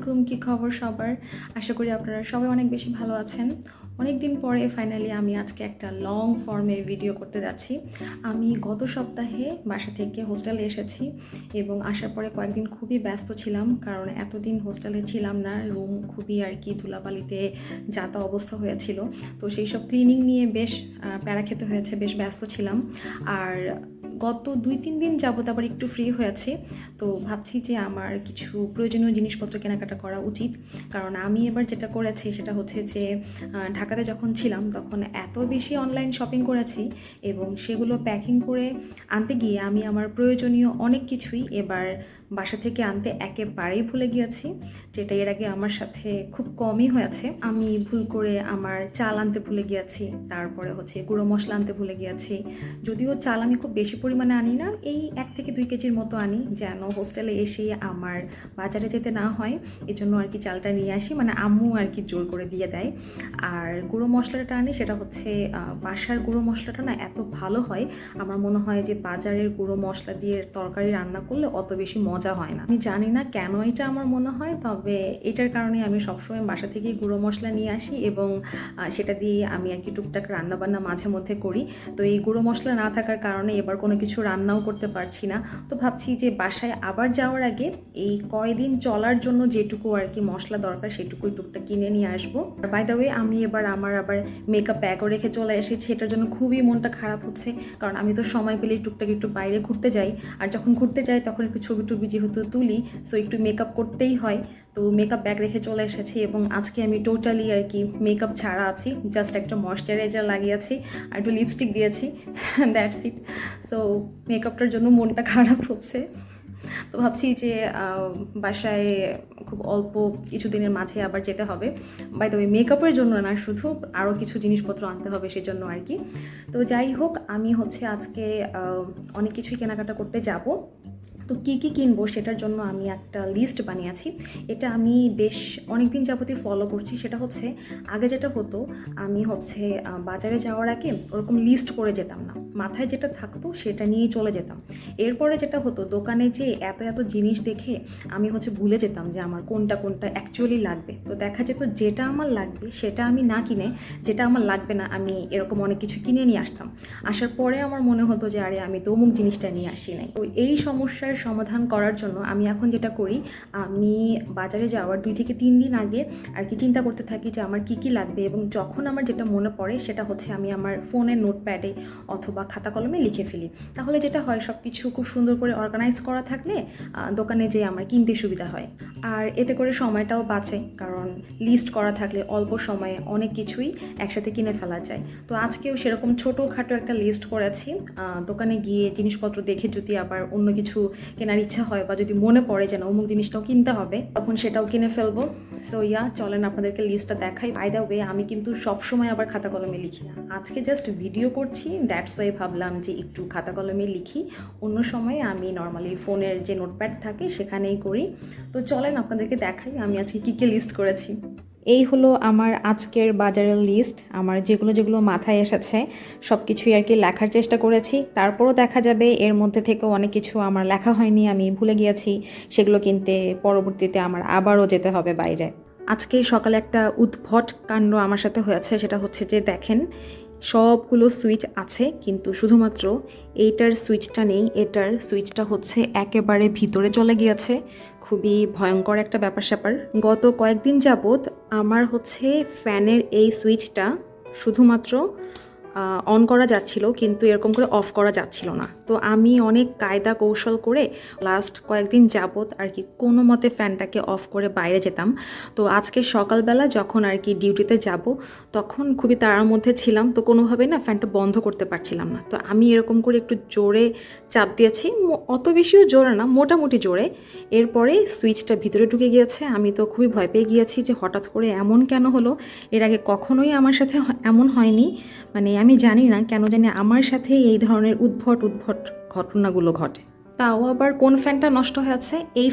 আলাইকুম, কি খবর সবার? আশা করি আপনারা সবাই অনেক বেশি ভালো আছেন। অনেক দিন পরে ফাইনালি আমি আজকে একটা লং ফর্মে ভিডিও করতে যাচ্ছি। আমি গত সপ্তাহে বাসা থেকে হোস্টেলে এসেছি এবং আসার পরে কয়েকদিন খুবই ব্যস্ত ছিলাম, কারণ এতদিন হোস্টেলে ছিলাম না। রুম খুবই আর কি ধুলাবালিতে যাতা অবস্থা হয়েছিল। তো সেই সব ক্লিনিং নিয়ে বেশ প্যারা খেতে হয়েছে, বেশ ব্যস্ত ছিলাম। আর গত 2-3 দিন যাবত আবার একটু ফ্রি হয়েছি, তো ভাবছি যে আমার কিছু প্রয়োজনীয় জিনিসপত্র কেনাকাটা করা উচিত। কারণ আমি এবার যেটা করেছি সেটা হচ্ছে যে ঢাকাতে যখন ছিলাম তখন এত বেশি অনলাইন শপিং করেছি এবং সেগুলো প্যাকিং করে আনতে গিয়ে আমি আমার প্রয়োজনীয় অনেক কিছুই এবার বাসা থেকে আনতে একেবারেই ভুলে গিয়েছি, যেটা এর আগে আমার সাথে খুব কমই হয়েছে। আমি ভুল করে আমার চাল আনতে ভুলে গিয়েছি, তারপরে হচ্ছে গুঁড়ো মশলা আনতে ভুলে গিয়েছি। যদিও চাল আমি খুব বেশি পরিমাণে আনি না, এই 1 থেকে 2 কেজির মতো আনি, যেন হোস্টেলে এসে আমার বাজারে যেতে না হয়। এজন্য আর কি চালটা নিয়ে আসি, মানে আম্মু আর কি জোর করে দিয়ে দেয়। আর গুঁড়ো মশলাটা আনি, সেটা হচ্ছে বাসার গুঁড়ো মশলাটা না এত ভালো হয়, আমার মনে হয় যে বাজারের গুঁড়ো মশলা দিয়ে তরকারি রান্না করলে অত বেশি মজা হয় না। আমি জানি না কেন এটা আমার মনে হয়, তবে এটার কারণে আমি সবসময় বাসা থেকেই গুঁড়ো মশলা নিয়ে আসি এবং সেটা দিয়ে আমি আর কি টুকটাক রান্নাবান্না মাঝে মধ্যে করি। তো এই গুঁড়ো মশলা না থাকার কারণে এবার কোনো কিছু রান্নাও করতে পারছি না। তো ভাবছি যে বাসায় আবার যাওয়ার আগে এই কয়দিন চলার জন্য যেটুকু আর কি মশলা দরকার সেটুকুই টুকটাক কিনে নিয়ে আসবো। আর বাই দ্য ওয়ে, আমি এবার আমার আবার মেকআপ ব্যাগও রেখে চলে এসেছি। এটার জন্য খুবই মনটা খারাপ হচ্ছে, কারণ আমি তো সময় পেলেই টুকটাক একটু বাইরে ঘুরতে যাই, আর যখন ঘুরতে যাই তখন একটু ছবি টবি যেহেতু তুলি, সো একটু মেকআপ করতেই হয়। তো মেকআপ ব্যাগ রেখে চলে এসেছি এবং আজকে আমি টোটালি আর কি মেকআপ ছাড়া আছি, জাস্ট একটা ময়শ্চারাইজার লাগিয়েছি আর একটু লিপস্টিক দিয়েছি, দ্যাটস ইট। সো মেকআপটার জন্য মনটা খারাপ হচ্ছে। তো ভাবছি যে বাসায় খুব অল্প কিছুদিনের মাঝে আবার যেতে হবে। বাই দ্য ওয়ে, মেকআপের জন্য না, শুধু আরও কিছু জিনিসপত্র আনতে হবে সেজন্য আর কি। তো যাই হোক, আমি হচ্ছে আজকে অনেক কিছুই কেনাকাটা করতে যাব। তো কী কী কিনবো সেটার জন্য আমি একটা লিস্ট বানিয়েছি। এটা আমি বেশ অনেক দিন যাবতই ফলো করছি। সেটা হচ্ছে, আগে যেটা হতো, আমি হচ্ছে বাজারে যাওয়ার আগে ওরকম লিস্ট করে যেতাম না, মাথায় যেটা থাকতো সেটা নিয়েই চলে যেতাম। এরপরে যেটা হতো, দোকানে যে এত এত জিনিস দেখে আমি হচ্ছে ভুলে যেতাম যে আমার কোনটা কোনটা অ্যাকচুয়ালি লাগবে। তো দেখা যেত যেটা আমার লাগবে সেটা আমি না কিনে, যেটা আমার লাগবে না আমি এরকম অনেক কিছু কিনে নিয়ে আসতাম। আসার পরে আমার মনে হতো যে আরে আমি তো অমুক জিনিসটা নিয়ে আসি নাই। তো এই সমস্যার সমাধান করার জন্য আমি এখন যেটা করি, আমি বাজারে যাওয়ার 2 থেকে 3 দিন আগে আর কি চিন্তা করতে থাকি যে আমার কি কি লাগবে, এবং যখন আমার যেটা মনে পড়ে সেটা হচ্ছে আমি আমার ফোনের নোটপ্যাডে অথবা খাতা কলমে লিখে ফেলি। তাহলে যেটা হয়, সব কিছু খুব সুন্দর করে অর্গানাইজ করা থাকলে দোকানে যেয়ে আমার কিনতে সুবিধা হয়। আর এতে করে সময়টাও বাঁচে, কারণ লিস্ট করা থাকলে অল্প সময়ে অনেক কিছুই একসাথে কিনে ফেলা যায়। তো আজকেও সেরকম ছোটোখাটো একটা লিস্ট করেছি। দোকানে গিয়ে জিনিসপত্র দেখে যদি আবার অন্য কিছু কেনার ইচ্ছা হয় বা যদি মনে পড়ে যে না অমুক জিনিসটাও কিনতে হবে, তখন সেটাও কিনে ফেলবো। সো চলেন আপনাদেরকে লিস্টটা দেখাই। বাই দ্য ওয়ে, আমি কিন্তু সবসময় আবার খাতা কলমে লিখি না, আজকে জাস্ট ভিডিও করছি, দ্যাটস ওয়াই ভাবলাম যে একটু খাতা কলমে লিখি। অন্য সময় আমি নর্মালি ফোনের যে নোটপ্যাড থাকে সেখানেই করি। তো চলেন আপনাদেরকে দেখাই আমি আজকে কী কী লিস্ট করেছি। এই হলো আমার আজকের বাজারের লিস্ট। আমার যেগুলো যেগুলো মাথায় এসেছে সব কিছুই আর কি লেখার চেষ্টা করেছি। তারপরও দেখা যাবে এর মধ্যে থেকেও অনেক কিছু আমার লেখা হয়নি, আমি ভুলে গিয়েছি। সেগুলো কিনতে পরবর্তীতে আমার আবারও যেতে হবে বাইরে। আজকে সকালে একটা উদ্ভট কাণ্ড আমার সাথে হয়েছে, সেটা হচ্ছে যে দেখেন, সবগুলো সুইচ আছে কিন্তু শুধুমাত্র এইটার সুইচটা নেই। এটার সুইচটা হচ্ছে একেবারে ভিতরে চলে গিয়েছে। খুবই ভয়ঙ্কর একটা ব্যাপার স্যাপার। গত কয়েকদিন যাবৎ আমার হচ্ছে ফ্যানের এই সুইচটা শুধুমাত্র অন করা যাচ্ছিল, কিন্তু এরকম করে অফ করা যাচ্ছিল না। তো আমি অনেক কায়দা কৌশল করে লাস্ট কয়েকদিন যাবৎ আর কি কোনো মতে ফ্যানটাকে অফ করে বাইরে যেতাম। তো আজকে সকালবেলা যখন আর কি ডিউটিতে যাব, তখন খুবই তাড়ার মধ্যে ছিলাম, তো কোনোভাবেই না ফ্যানটা বন্ধ করতে পারছিলাম না। তো আমি এরকম করে একটু জোরে চাপ দিয়েছি, অত বেশিও জোরে না, মোটামুটি জোরে। এরপরে সুইচটা ভিতরে ঢুকে গিয়েছে। আমি তো খুবই ভয় পেয়ে গিয়েছি যে হঠাৎ করে এমন কেন হলো। এর আগে কখনোই আমার সাথে এমন হয়নি, মানে আমি জানি না কেন জানি আমার সাথে এই ধরনের উদ্ভট উদ্ভট ঘটনাগুলো ঘটে। তাও আবার কোন ফ্যানটা নষ্ট হয়েছে? এই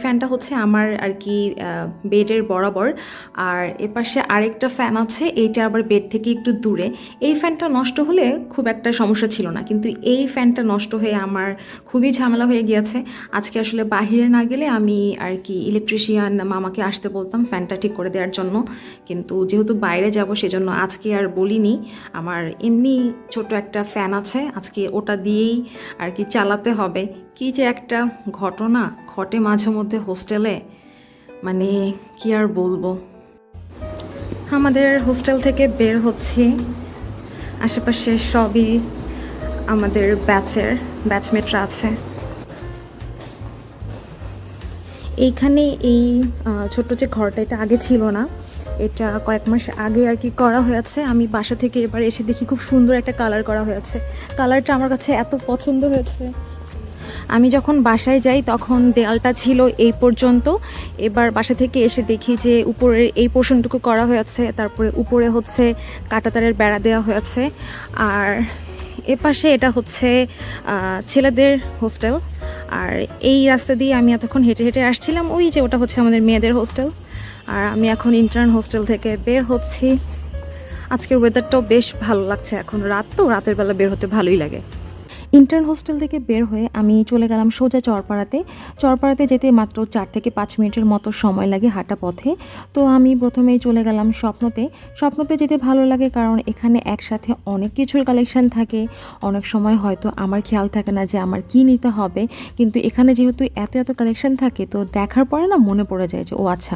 ফ্যানটা হচ্ছে আমার আর কি বেডের বরাবর, আর এপাশে আরেকটা ফ্যান আছে, এইটা আবার বেড থেকে একটু দূরে। এই ফ্যানটা নষ্ট হলে খুব একটা সমস্যা ছিল না, কিন্তু এই ফ্যানটা নষ্ট হয়ে আমার খুবই ঝামেলা হয়ে গিয়েছে। আজকে আসলে বাহিরে না গেলে আমি আর কি ইলেকট্রিশিয়ান মামাকে আসতে বলতাম ফ্যানটা ঠিক করে দেওয়ার জন্য, কিন্তু যেহেতু বাইরে যাব সেজন্য আজকে আর বলিনি। আমার এমনি ছোট একটা ফ্যান আছে, আজকে ওটা দিয়েই আর কি চালাতে হবে। কি যে একটা ঘটনা ঘটে মাঝে মধ্যে হোস্টেলে, মানে কি আর বলবো। আমাদের হোস্টেল থেকে বের হচ্ছি, আশেপাশে সবই আমাদের ব্যাচমেটরা আছে। এইখানে এই ছোট্ট যে ঘরটা, এটা আগে ছিল না, এটা কয়েক মাস আগে আর কি করা হয়েছে। আমি বাসা থেকে এবার এসে দেখি খুব সুন্দর একটা কালার করা হয়েছে। কালারটা আমার কাছে এত পছন্দ হয়েছে। আমি যখন বাসায় যাই তখন দেয়ালটা ছিল এই পর্যন্ত, এবার বাসা থেকে এসে দেখি যে উপরের এই পোর্শনটুকু করা হয়েছে, তারপরে উপরে হচ্ছে কাঁটাতারের বেড়া দেওয়া হয়েছে। আর এপাশে এটা হচ্ছে ছেলেদের হোস্টেল। আর এই রাস্তা দিয়ে আমি এতক্ষণ হেঁটে হেঁটে আসছিলাম, ওই যে ওটা হচ্ছে আমাদের মেয়েদের হোস্টেল। আর আমি এখন ইন্টার্ন হোস্টেল থেকে বের হচ্ছি। আজকের ওয়েদারটাও বেশ ভালো লাগছে, এখন রাত তো, রাতের বেলা বের হতে ভালোই লাগে। ইন্টার্ন হোস্টেল থেকে বের হয়ে আমি চলে গেলাম সোজা চরপাড়াতে যেতে মাত্র 4 থেকে 5 মিনিটের মতো সময় লাগে হাঁটা পথে। তো আমি প্রথমেই চলে গেলাম স্বপ্নতে যেতে ভালো লাগে, কারণ এখানে একসাথে অনেক কিছুর কালেকশন থাকে। অনেক সময় হয়তো আমার খেয়াল থাকে না যে আমার কি নিতে হবে, কিন্তু এখানে যেহেতু এত কালেকশন থাকে, তো দেখার পরে না মনে পড়ে যায় যে ও আচ্ছা,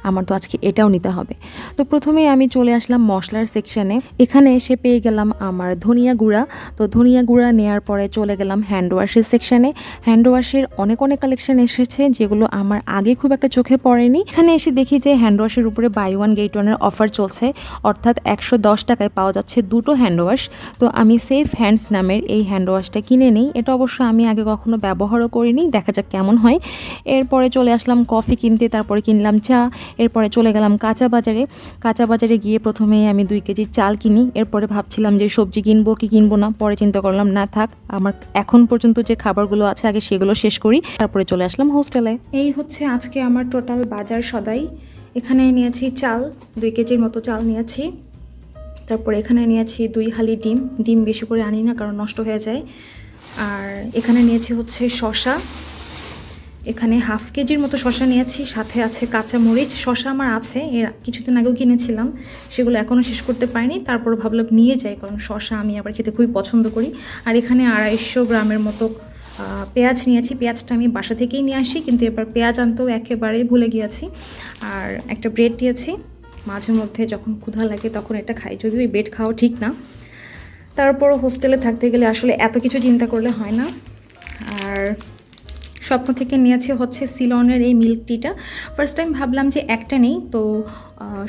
আমার তো আজকে এটাও নিতে হবে। তো প্রথমেই আমি চলে আসলাম মশলার সেকশানে। এখানে এসে পেয়ে গেলাম আমার ধনিয়া গুঁড়া। তো ধনিয়া গুঁড়া নেওয়ার পরে চলে গেলাম হ্যান্ড ওয়াশের সেকশানে। হ্যান্ড ওয়াশের অনেক কালেকশন এসেছে, যেগুলো আমার আগে খুব একটা চোখে পড়েনি। এখানে এসে দেখি যে হ্যান্ড ওয়াশের উপরে বাই ওয়ান গেট ওয়ানের অফার চলছে, অর্থাৎ 110 টাকায় পাওয়া যাচ্ছে দুটো হ্যান্ড ওয়াশ। তো আমি সেফ হ্যান্ডস নামের এই হ্যান্ড ওয়াশটা কিনে নিই। এটা অবশ্য আমি আগে কখনো ব্যবহারও করিনি, দেখা যাক কেমন হয়। এরপরে চলে আসলাম কফি কিনতে, তারপরে কিনলাম চা। এরপরে চলে গেলাম কাঁচা বাজারে গিয়ে প্রথমে আমি 2 কেজি চাল কিনি। এরপরে ভাবছিলাম যে সবজি কিনবো কি কিনবো না, পরে চিন্তা করলাম না থাক, আমার এখন পর্যন্ত যে খাবারগুলো আছে আগে সেগুলো শেষ করি, তারপরে চলে আসলাম হোস্টেলে। এই হচ্ছে আজকে আমার টোটাল বাজার সদাই। এখানে নিয়েছি চাল, 2 কেজির মতো চাল নিয়েছি। তারপরে এখানে নিয়েছি 2 হালি ডিম বেশি করে আনি না, কারণ নষ্ট হয়ে যায়। আর এখানে নিয়েছি হচ্ছে শসা, এখানে 1/2 কেজির মতো শসা নিয়েছি, সাথে আছে কাঁচা মরিচ। শসা আমার আছে, এর কিছুদিন আগেও কিনেছিলাম, সেগুলো এখনও শেষ করতে পারিনি, তারপর ভাবলাম নিয়ে যাই, কারণ শসা আমি আবার খেতে খুবই পছন্দ করি। আর এখানে 250 গ্রামের মতো পেঁয়াজ নিয়েছি। পেঁয়াজটা আমি বাসা থেকেই নিয়ে আসি, কিন্তু এবার পেঁয়াজ আনতেও একেবারেই ভুলে গিয়েছি। আর একটা ব্রেড নিয়েছি, মাঝে মধ্যে যখন ক্ষুধা লাগে তখন এটা খাই, যদিও এই ব্রেড খাওয়া ঠিক না। তারপরও হোস্টেলে থাকতে গেলে আসলে এত কিছু চিন্তা করলে হয় না। আর স্বপ্ন থেকে নিয়েছে হচ্ছে সিলনের এই মিল্ক টিটা। ফার্স্ট টাইম ভাবলাম যে একটা নেই, তো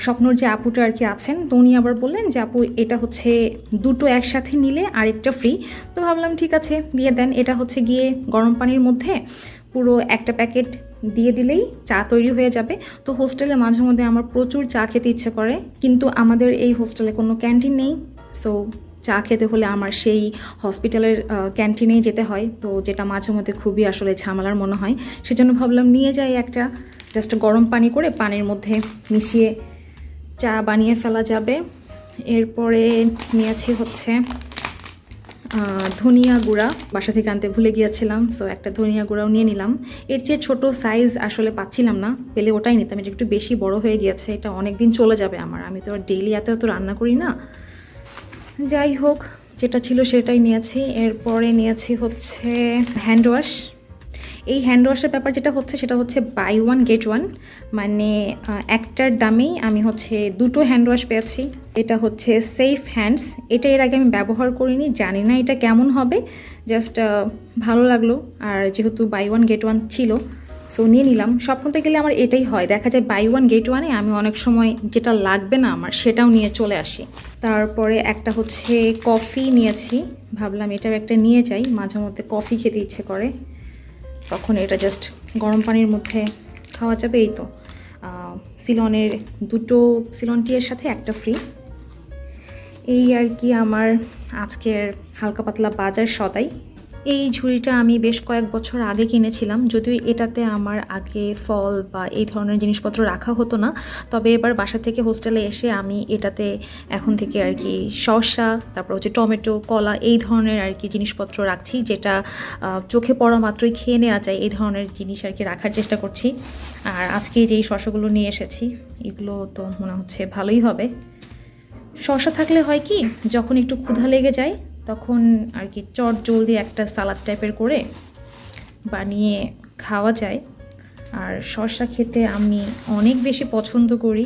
স্বপ্নর যে আপুটা আর কি আছেন, তো উনি আবার বললেন যে আপু এটা হচ্ছে দুটো একসাথে নিলে আরেকটা ফ্রি। তো ভাবলাম ঠিক আছে দিয়ে দেন। এটা হচ্ছে গিয়ে গরম পানির মধ্যে পুরো একটা প্যাকেট দিয়ে দিলেই চা তৈরি হয়ে যাবে। তো হোস্টেলে মাঝে মধ্যে আমার প্রচুর চা খেতে ইচ্ছে করে, কিন্তু আমাদের এই হোস্টেলে কোনো ক্যান্টিন নেই। সো চা খেতে হলে আমার সেই হসপিটালের ক্যান্টিনেই যেতে হয়, তো যেটা মাঝে মধ্যে খুবই আসলে ঝামেলার মনে হয়। সেজন্য ভাবলাম নিয়ে যাই একটা, জাস্ট গরম পানি করে পানির মধ্যে মিশিয়ে চা বানিয়ে ফেলা যাবে। এরপরে নিয়েছি হচ্ছে ধনিয়া গুঁড়া, বাসা থেকে আনতে ভুলে গিয়েছিলাম, সো একটা ধনিয়া গুঁড়াও নিয়ে নিলাম। এর চেয়ে ছোটো সাইজ আসলে পাচ্ছিলাম না, পেলে ওটাই নিতাম। এটা একটু বেশি বড় হয়ে গিয়েছে, এটা অনেক দিন চলে যাবে আমার, আমি তো আর ডেইলি এত রান্না করি না। যাই হোক, যেটা ছিল সেটাই নিয়েছি। এরপরে নিয়েছি হচ্ছে হ্যান্ড ওয়াশ। এই হ্যান্ড ওয়াশের ব্যাপার যেটা হচ্ছে সেটা হচ্ছে বাই ওয়ান গেট ওয়ান, মানে একটার দামেই আমি হচ্ছে দুটো হ্যান্ড ওয়াশ পেয়েছি। এটা হচ্ছে সেফ হ্যান্ডস, এটা এর আগে আমি ব্যবহার করিনি, জানি না এটা কেমন হবে, জাস্ট ভালো লাগলো। আর যেহেতু বাই ওয়ান গেট ওয়ান ছিল, সো নিয়ে নিলাম। স্বপ্নতে গেলে আমার এটাই হয়, দেখা যায় বাই ওয়ান গেট ওয়ানে আমি অনেক সময় যেটা লাগবে না আমার সেটাও নিয়ে চলে আসি। তারপরে একটা হচ্ছে কফি নিয়েছি, ভাবলাম এটাও একটা নিয়ে যাই, মাঝে মধ্যে কফি খেতে ইচ্ছে করে, তখন এটা জাস্ট গরম পানির মধ্যে খাওয়া যাবে। এই তো সিলনের দুটো সিলন টিয়ের সাথে একটা ফ্রি। এই আর কি আমার আজকের হালকা পাতলা বাজার সদাই। এই ঝুড়িটা আমি বেশ কয়েক বছর আগে কিনেছিলাম, যদিও এটাতে আমার আগে ফল বা এই ধরনের জিনিসপত্র রাখা হতো না। তবে এবার বাসা থেকে হোস্টেলে এসে আমি এটাতে এখন থেকে আর কি শসা, তারপর হচ্ছে টমেটো, কলা এই ধরনের আর কি জিনিসপত্র রাখছি, যেটা চোখে পড়া মাত্রই খেয়ে নেওয়া যায় এই ধরনের জিনিস আর কি রাখার চেষ্টা করছি। আর আজকে যেই শসাগুলো নিয়ে এসেছি এগুলো তো মনে হচ্ছে ভালোই হবে। শসা থাকলে হয় কি, যখন একটু ক্ষুধা লেগে যায় তখন আর কি চট জলদি একটা সালাদ টাইপের করে বানিয়ে খাওয়া যায়। আর শসা খেতে আমি অনেক বেশি পছন্দ করি,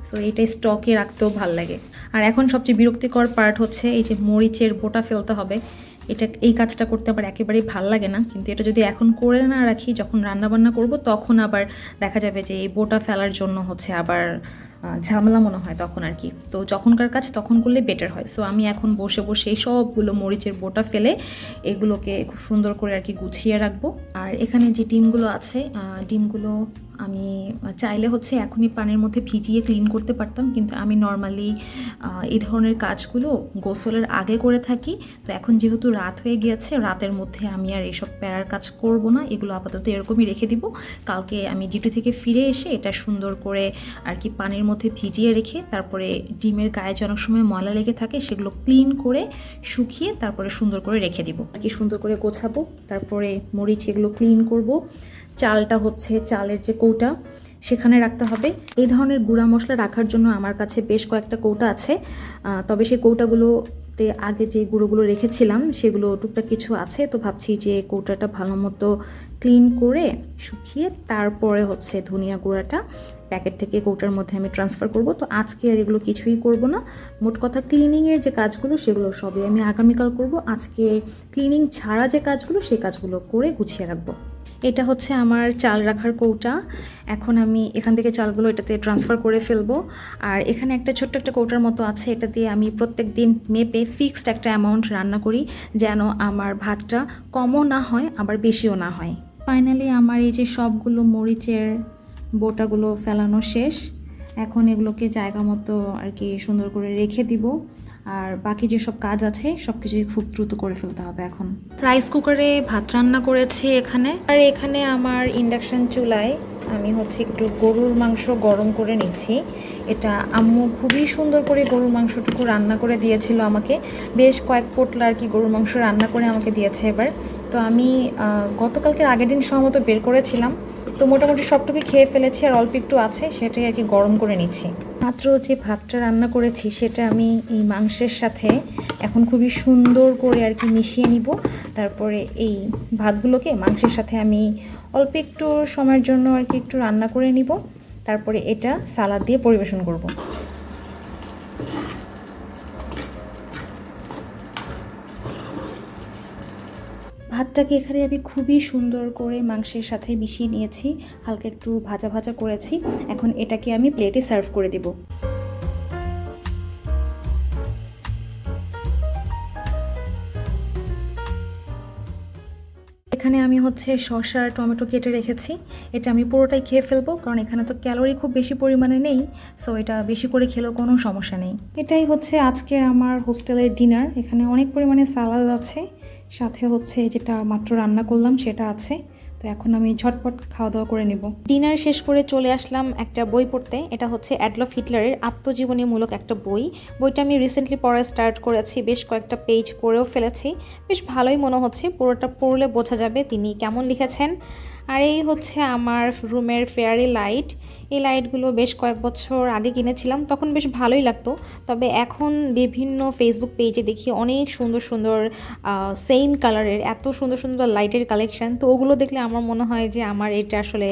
সো এটা স্টকে রাখতেও ভাল লাগে। আর এখন সবচেয়ে বিরক্তিকর পার্ট হচ্ছে এই যে মরিচের বোটা ফেলতে হবে। এই কাজটা করতে আমার একেবারেই ভাল লাগে না, কিন্তু এটা যদি এখন করে না রাখি, যখন রান্নাবান্না করব তখন আবার দেখা যাবে যে এই বোটা ফেলার জন্য হচ্ছে আবার ঝামেলা মনে হয় তখন আর কি। তো যখনকার কাজ তখন করলে বেটার হয়। সো আমি এখন বসে বসে এই সবগুলো মরিচের বোটা ফেলে এগুলোকে খুব সুন্দর করে আর কি গুছিয়ে রাখবো। আর এখানে যে ডিমগুলো আছে, ডিমগুলো আমি চাইলে হচ্ছে এখনই পানির মধ্যে ভিজিয়ে ক্লিন করতে পারতাম, কিন্তু আমি নর্মালি এই ধরনের কাজগুলো গোসলের আগে করে থাকি। তো এখন যেহেতু রাত হয়ে গিয়েছে, রাতের মধ্যে আমি আর এসব প্যারার কাজ করব না, এগুলো আপাতত এরকমই রেখে দিব। কালকে আমি ডিউটি থেকে ফিরে এসে এটা সুন্দর করে আর কি পানির মধ্যে ভিজিয়ে রেখে তারপরে ডিমের গায়ে যে অনেক সময় ময়লা লেগে থাকে সেগুলো ক্লিন করে শুকিয়ে তারপরে সুন্দর করে রেখে দিব আর কি। সুন্দর করে গোছাবো, তারপরে মরিচ এগুলো ক্লিন করব। চালটা হচ্ছে চালের যে কৌটা সেখানে রাখতে হবে। এই ধরনের গুঁড়া মশলা রাখার জন্য আমার কাছে বেশ কয়েকটা কৌটা আছে, তবে সেই কৌটাগুলোতে আগে যে গুঁড়োগুলো রেখেছিলাম সেগুলো টুকটাক কিছু আছে। তো ভাবছি যে কৌটাটা ভালো মতো ক্লিন করে শুকিয়ে তারপরে হচ্ছে ধনিয়া গুঁড়াটা প্যাকেট থেকে কৌটার মধ্যে আমি ট্রান্সফার করব। তো আজকে আর এগুলো কিছুই করব না। মোট কথা ক্লিনিংয়ের যে কাজগুলো সেগুলো সবই আমি আগামীকাল করব। আজকে ক্লিনিং ছাড়া যে কাজগুলো সেই কাজগুলো করে গুছিয়ে রাখবো। এটা হচ্ছে আমার চাল রাখার কৌটা। এখন আমি এখান থেকে চালগুলো এটাতে ট্রান্সফার করে ফেলবো। আর এখানে একটা ছোট্ট একটা কৌটার মতো আছে, এটা দিয়ে আমি প্রত্যেক দিন মেপে ফিক্সড একটা অ্যামাউন্ট রান্না করি, যেন আমার ভাতটা কমও না হয় আবার বেশিও না হয়। ফাইনালি আমার এই যে সবগুলো মরিচের বোটাগুলো ফেলানো শেষ। এখন এগুলোকে জায়গা মতো আর কি সুন্দর করে রেখে দিব। আর বাকি যেসব কাজ আছে সব কিছুই খুব দ্রুত করে ফেলতে হবে এখন। রাইস কুকারে ভাত রান্না করেছি এখানে। আর এখানে আমার ইন্ডাকশন চুলায় আমি হচ্ছে একটু গরুর মাংস গরম করে নিচ্ছি। এটা আম্মু খুবই সুন্দর করে গরুর মাংসটুকু রান্না করে দিয়েছিল আমাকে। বেশ কয়েক পোটলা আর কি গরুর মাংস রান্না করে আমাকে দিয়েছে এবার। তো আমি গতকালকের আগের দিন সম্ভবত বের করেছিলাম, তো মোটামুটি সবটুকুই খেয়ে ফেলেছি, আর অল্প একটু আছে সেটাই আর কি গরম করে নিচ্ছি। মাত্র যে ভাতটা রান্না করেছি সেটা আমি এই মাংসের সাথে এখন খুবই সুন্দর করে আর কি মিশিয়ে নিব। তারপরে এই ভাতগুলোকে মাংসের সাথে আমি অল্প একটু সময়ের জন্য আর কি একটু রান্না করে নিব। তারপরে এটা সালাদ দিয়ে পরিবেশন করব। ভাতটাকে এখানে আমি খুবই সুন্দর করে মাংসের সাথে মিশিয়ে নিয়েছি, হালকা একটু ভাজা ভাজা করেছি। এখন এটাকে আমি প্লেটে সার্ভ করে দেব। এখানে আমি হচ্ছে শসা আর টমেটো কেটে রেখেছি। এটা আমি পুরোটাই খেয়ে ফেলবো, কারণ এখানে তো ক্যালোরি খুব বেশি পরিমাণে নেই, সো এটা বেশি করে খেলেও কোনো সমস্যা নেই। এটাই হচ্ছে আজকের আমার হোস্টেলের ডিনার। এখানে অনেক পরিমাণে সালাদ আছে, সাথে হচ্ছে যেটা মাত্র রান্না করলাম সেটা আছে। তো এখন আমি ঝটপট খাওয়া দাওয়া করে নেব। ডিনার শেষ করে চলে আসলাম একটা বই পড়তে। এটা হচ্ছে অ্যাডলফ হিটলারের আত্মজীবনীমূলক একটা বই। বইটা আমি রিসেন্টলি পড়া স্টার্ট করেছি, বেশ কয়েকটা পেজ পড়েও ফেলেছি। বেশ ভালোই মনে হচ্ছে, পুরোটা পড়লে বোঝা যাবে তিনি কেমন লিখেছেন। আর এই হচ্ছে আমার রুমের ফেয়ারি লাইট। এই লাইটগুলো বেশ কয়েক বছর আগে কিনেছিলাম, তখন বেশ ভালোই লাগতো। তবে এখন বিভিন্ন ফেসবুক পেজে দেখি অনেক সুন্দর সুন্দর সেম কালারের এত সুন্দর সুন্দর লাইটের কালেকশান। তো ওগুলো দেখলে আমার মনে হয় যে আমার এটা আসলে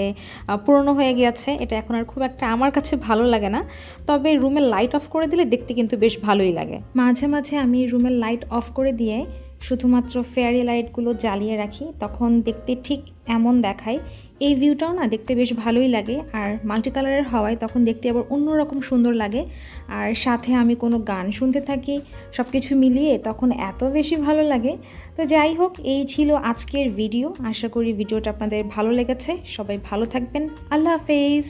পুরনো হয়ে গিয়েছে, এটা এখন আর খুব একটা আমার কাছে ভালো লাগে না। তবে রুমের লাইট অফ করে দিলে দেখতে কিন্তু বেশ ভালোই লাগে। মাঝে মাঝে আমি রুমের লাইট অফ করে দিয়ে শুধুমাত্র ফেয়ারি লাইটগুলো জ্বালিয়ে রাখি, তখন দেখতে ঠিক এমন দেখায়। এই ভিউটাও না দেখতে বেশ ভালোই লাগে, আর মাল্টি কালারের হওয়ায় তখন দেখতে আবার অন্যরকম সুন্দর লাগে। আর সাথে আমি কোনো গান শুনতে থাকি, সব কিছু মিলিয়ে তখন এত বেশি ভালো লাগে। তো যাই হোক, এই ছিল আজকের ভিডিও। আশা করি ভিডিওটা আপনাদের ভালো লেগেছে। সবাই ভালো থাকবেন। আল্লাহ হাফেজ।